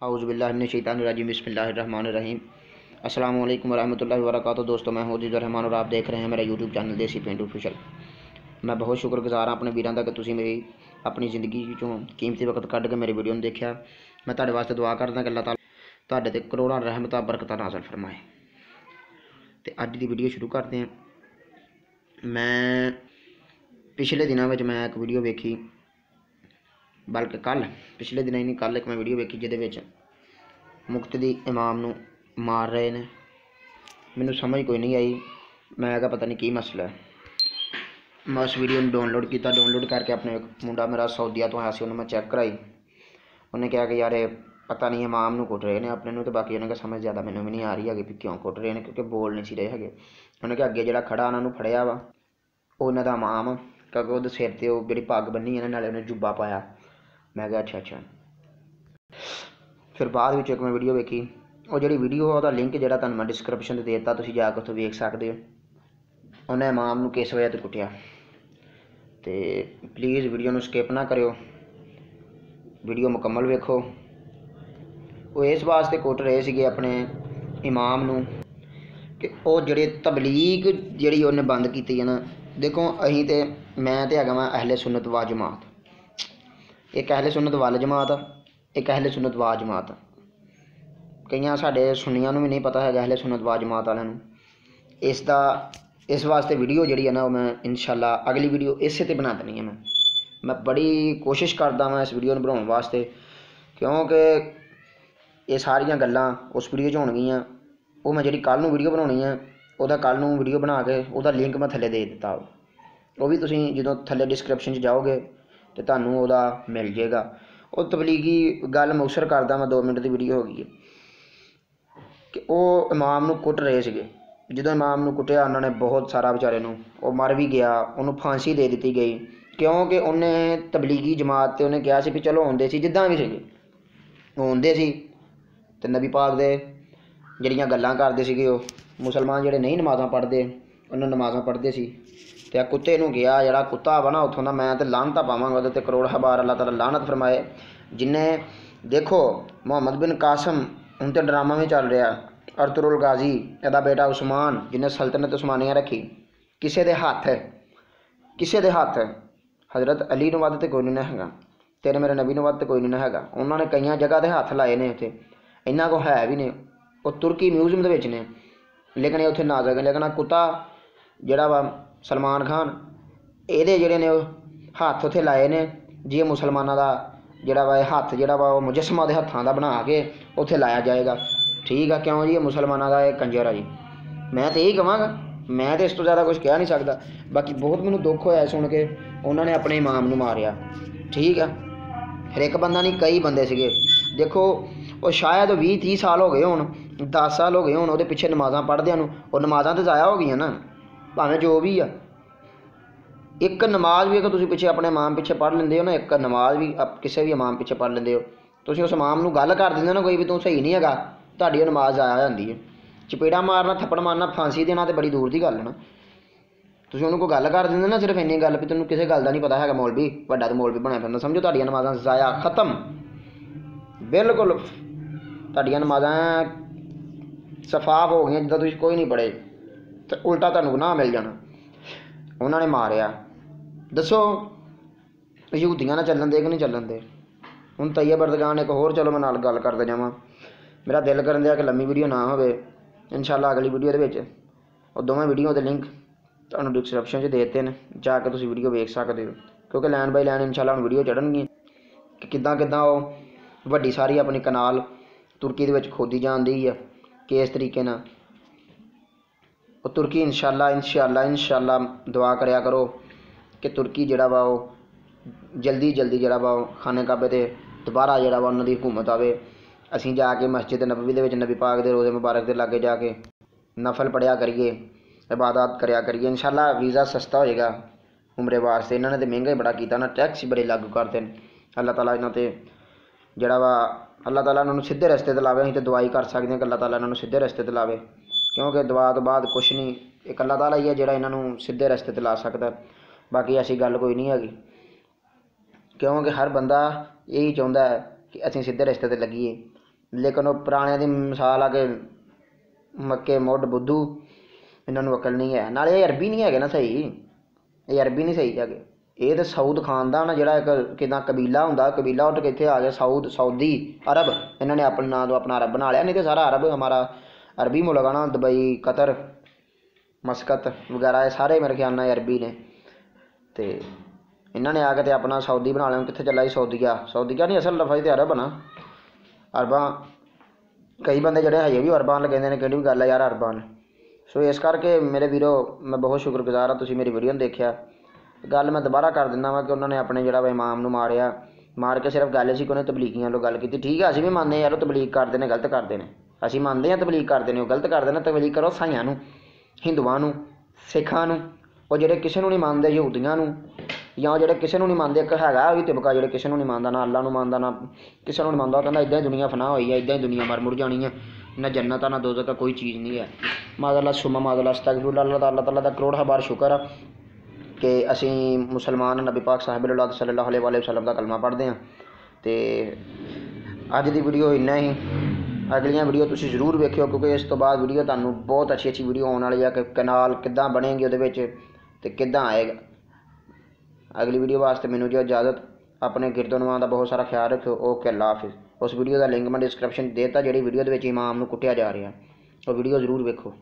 औज़ुबिल्लाहिमिनश्शैतानिर्रजीम बिस्मिल्लाहिर्रहमानिर्रहीम। अस्सलामु अलैकुम वरहमतुल्लाहि वबरकातुहू। दोस्तों, मैं हूँ जिदर रहमान और आप देख रहे हैं मेरा यूट्यूब चैनल देसी पेंट ऑफिशियल। मैं बहुत शुक्रगुजार हाँ अपने वीरों का कि तुसीं मेरी अपनी जिंदगी चों कीमती वक्त कढ़ के मेरी वीडियो नूं देखिया। मैं तुहाडे वास्ते दुआ करदा कि अल्लाह ताला तुहाडे ते करोड़ां रहमतां बरकतां नाज़िल फरमाए। तो अज की वीडियो शुरू करते हैं। मैं पिछले दिनों में मैं एक वीडियो वेखी, बल्कि कल पिछले दिन ही नहीं, कल एक मैं वीडियो वेखी जिहदे मुक्तदी इमाम नूं मार रहे ने। मैनूं समझ कोई नहीं आई, मैं कहा पता नहीं की मसला है। मैं उस वीडियो में डाउनलोड किया, डाउनलोड करके अपने मुंडा मेरा सऊदीया तो आया सी, उन्हें मैं चैक कराई। उन्हें कहा कि यार पता नहीं इमाम नूं कुट रहे हैं अपने नूं, तो बाकी उन्हें समझ ज़्यादा मैनूं भी नहीं आ रही है कि क्यों कुट रहे हैं, क्योंकि बोल नहीं सी रहे है। उन्हें कहा अगे जो खड़ा उन्होंने फड़िया वा उन्हों का इमाम, क्योंकि वो सिर से वो जी पग बन्नी है नाले उन्हें जुब्बा पाया। मैं कहा अच्छा। फिर बाद में एक मैं वीडियो वेखी, और जी वीडियो वह लिंक जो मैं डिस्क्रिप्शन से देता, तुम जाकर उत्थों वेख सकते हो। उन्हें इमाम नूं किस वजह तो कुटिया। तो प्लीज़ वीडियो नूं स्किप ना करो, वीडियो मुकम्मल वेखो। वो इस वास्ते कुट रहे थे अपने इमाम नूं कि वो जिहड़े तबलीग जिहड़ी उन्हें बंद की है ना। देखो अहीं तो मैं तो हैगा वां अहले सुन्नत व जमात, एक अहले सुन्नत वल जमात, एक अहले सुन्नत व जमात। कई साढ़े सुन्नियां नूं भी नहीं पता है अहले सुन्नत व जमात वालों नूं। इस वास्ते वीडियो जी है ना मैं इंशाल्लाह अगली वीडियो इसे ते बना देनी है। मैं बड़ी कोशिश करदा मैं इस वीडियो बनाने वास्ते, क्योंकि ये सारिया गल्लां उस वीडियो च होणगियां। वो मैं जी कल नूं वीडियो बनानी है, वह कल नूं वीडियो बना के वह लिंक मैं थले दे दिता। वो भी तुसीं जो थले डिस्क्रिप्शन च जाओगे तो तुहानूं वह मिल जाएगा। वो तबलीगी गल मुकसर करदा मैं, 2 मिनट की वीडियो हो गई है कि वो इमाम नूं कुट रहे थे। जो इमाम नूं कुटिया उन्होंने बहुत सारा बेचारे नूं, वो मर भी गया, उन्होंने फांसी दे दी गई, क्योंकि उन्हें तबलीगी जमात से उन्हें कहा भी चलो आउंदे सी जिद्दां भी सी आउंदे सी ते नबी पाक दे जिहड़ियां गल्लां करदे सीगे। वो मुसलमान जिहड़े नहीं नमाज़ां पढ़ते उन्होंने नमाज़ां पढ़ते सी। ते कुत्ते नूं गया जिहड़ा कुत्ता वा ना उत्थों दा, मैं तो लानत पावांगा उहदे ते करोड़ बार अल्लाह ताला लानत फरमाए। जिन्हें देखो मुहम्मद बिन कासम हुण तो ड्रामा में चल रहा, अर्तुरुल गाजी इहदा बेटा उस्मान जिन्हें सल्तनत उस्मानिया रखी, किसे दे हत्थ हज़रत अली नूं वध ते कोई नहीं हैगा, तेरे मेरे नबी नूं वध ते कोई नहीं हैगा। उन्होंने कई जगह ते हत्थ लाए ने, उत्थे इन्हां को है भी ने, वो तुर्की म्यूजियम दे विच ने, लेकिन उत्थे ना सके। लेकिन कुत्ता जिहड़ा वा सलमान खान, ये जिहड़े ने हत्थ उत्थे लाए ने, जी मुसलमानों का जिहड़ा वा हत्थ जिहड़ा वा वो मुजस्मा के हत्थों का बना के उत्थे लाया जाएगा। ठीक है, क्यों जी ये मुसलमानों का एक कंजर है जी। मैं तो यही कहांगा, मैं तो इस तो ज़्यादा कुछ कह नहीं सकता। बाकी बहुत मैनूं दुख होया सुन के उन्होंने अपने इमाम नूं मारिया। ठीक है, फिर एक बंदा नहीं कई बंदे सीगे। देखो वो शायद 20-30 साल हो गए होण, 10 साल हो गए होण उहदे पिछे नमाज़ां पढ़दियां नूं। और नमाज़ां तो ज़ाया हो गई ना, भावें जो भी आ। एक नमाज भी अगर तुसीं पिछे अपने इमाम पिछे पढ़ लेंदे हो ना, एक नमाज भी किसी भी इमाम पिछे पढ़ लेंदे हो, तुसीं उस इमाम नूं गल कर दिंदे ना कोई भी तूं सही नहीं हैगा, तुहाडी नमाज ज़ाया हो जांदी है। चपेड़ा मारना, थप्पड़ मारना, फांसी देना तो बड़ी दूर की गल है ना। तुसीं उहनूं कोई गल कर दिंदे ना, सिर्फ इन्नी गल भी तैनूं किसी गल का नहीं पता है, मौलवी वड्डा तो मौलवी बनया फिरदा, समझो तुहाडियां नमाज़ां ज़ाया खत्म, बिल्कुल तुहाडियां नमाज़ां सफाफ हो गई, जिद्दां तुसीं कोई नहीं पढ़े, तो उल्टा तुहानूं गुनाह मिल जाना। उन्होंने मारिया, दसो यहूदियां ना चलन दे कि नहीं चलन दे। हुण तैयब अर्दगान एक होर, चलो मैं नाल गल करदा जावां। मेरा दिल करन दिया कि लंबी वीडियो ना हो, इंशाल्लाह अगली वीडियो दे और दोवें वीडियो के लिंक तुहानूं डिस्क्रिप्शन च दे दित्ते ने, जाके तुसीं वीडियो वेख सकते हो। क्योंकि लैन बाय लैन इंशाल्लाह हुण वीडियो चढ़नगियां कि किद्दां वो वड्डी सारी अपनी कनाल तुर्की दे विच खोदी जांदी है कि इस तरीके नाल। और तुर्की इंशाल्लाह दुआ करया करो कि तुर्की जिहड़ा वा जल्दी जिहड़ा वा खाने काबे ते दोबारा जिहड़ा वा उन्हां दी हुकूमत आवे। असीं जाके मस्जिद नबवी दे विच नबी पाक दे रोज़े मुबारक दे लागे जाके नफल पढ़िया करिए, इबादत करया करिए। इंशाल्लाह वीज़ा सस्ता होएगा उमरे वास्ते। इन्होंने तो महंगा ही बड़ा किया ना, टैक्स बड़े लागू करते हैं। अल्लाह ताला इन्हां ते जिहड़ा वा अल्लाह ताला इन्हां नूं सीधे रस्ते ते लावे। असीं ते दुआई कर सकदे कि अल्लाह ताला इन्हां नूं सीधे रस्ते ते लावे, क्योंकि दुआ तो बाद कुछ नहीं, एक अल्लाह ताला ही है जिहड़ा इन्हां नूं सीधे रस्ते ते ला सकदा। बाकी ऐसी गल कोई नहीं हैगी, क्योंकि हर बंदा यही चाहुंदा है कि असीं सीधे रस्ते ते लगीए। लेकिन वो पुराने की मिसाल आ के मक्के मुढ़ बुद्धू, इन्होंने अकल नहीं है। नाले ये अरबी नहीं है ना सही, ये अरबी नहीं सही है। ये तो साउद खानदान ਜਿਹੜਾ एक किदा कबीला होंगे, कबीला उठ के इतने आ गया सऊदी अरब, इन्होंने अपने नाम तो अपना अरब बना लिया। नहीं तो सारा अरब हमारा अरबी मुल्क है ना, दुबई कतर मस्कत वगैरह ये सारे मेरे ख्याल नाल अरबी ने। तो इन्होंने आके तो अपना सऊदी बना लिया। कितने चला जी सऊदीया, सऊदीया नहीं असल लफज तो अरब ना, अरबा कई बंदे जोड़े है भी अरबान कहते हैं, कि गल है यार अरबान। सो इस करके मेरे वीरो मैं बहुत शुक्रगुजार हाँ तुसीं मेरी वीडियो ने देखा। गल मैं दोबारा कर दिंदा वा कि उन्होंने अपने जोड़ा इमाम नूं मारिया, मार के सिर्फ गल सी कि उन्हें तबलीगियां वालों गल की। ठीक है असीं भी मानते यार तबलीग करते हैं गलत करते हैं, असीं मानते हैं तबलीग करते हैं गलत करते हैं। तबलीग करो ईसाइयां नूं, हिंदुआं नूं, सिखां नूं, और जिहड़े किसी नूं नहीं मानते यहूदियां नूं, या जिहड़े किसी नूं नहीं मानते। एक हैगा भी तिबका जिहड़े किसी नूं नहीं मानदा, ना अल्लाह नूं मानदा ना किसी नूं नहीं मानदा। कहंदा इदां ही दुनिया फनाह होई है, इदां ही दुनिया मर मुड़ जानी है, ना जन्नत ना दोज़ख कोई चीज़ नहीं है। माज़अल्लाह सुम्मा माज़अल्लाह अस्तग़फिरुल्लाह। अल्लाह ताला दा करोड़ बार शुक्र कि असी मुसलमान नबी पाक साहिब सल्लल्लाहु अलैहि वसल्लम का कलमा पढ़ते हैं। तो अज की वीडियो इन्ना ही, अगलियां वीडियो तुसीं जरूर वेखियो, क्योंकि इस तो बाद वीडियो तुहानूं बहुत अच्छी वीडियो आने वाली है कि कैनाल किद्दां बनेगी उहदे विच ते किद्दां आएगा। अगली वीडियो वास्ते मैनूं जो इजाज़त, अपने गिरदोनवां का बहुत सारा ख्याल रखियो। ओके अल्लाह हाफिज़। उस वीडियो का लिंक मैं डिस्क्रिप्शन देता, जिहड़ी वीडियो दे विच इमाम नूं कुट्टिया जा रहा, वो वीडियो जरूर वेखो।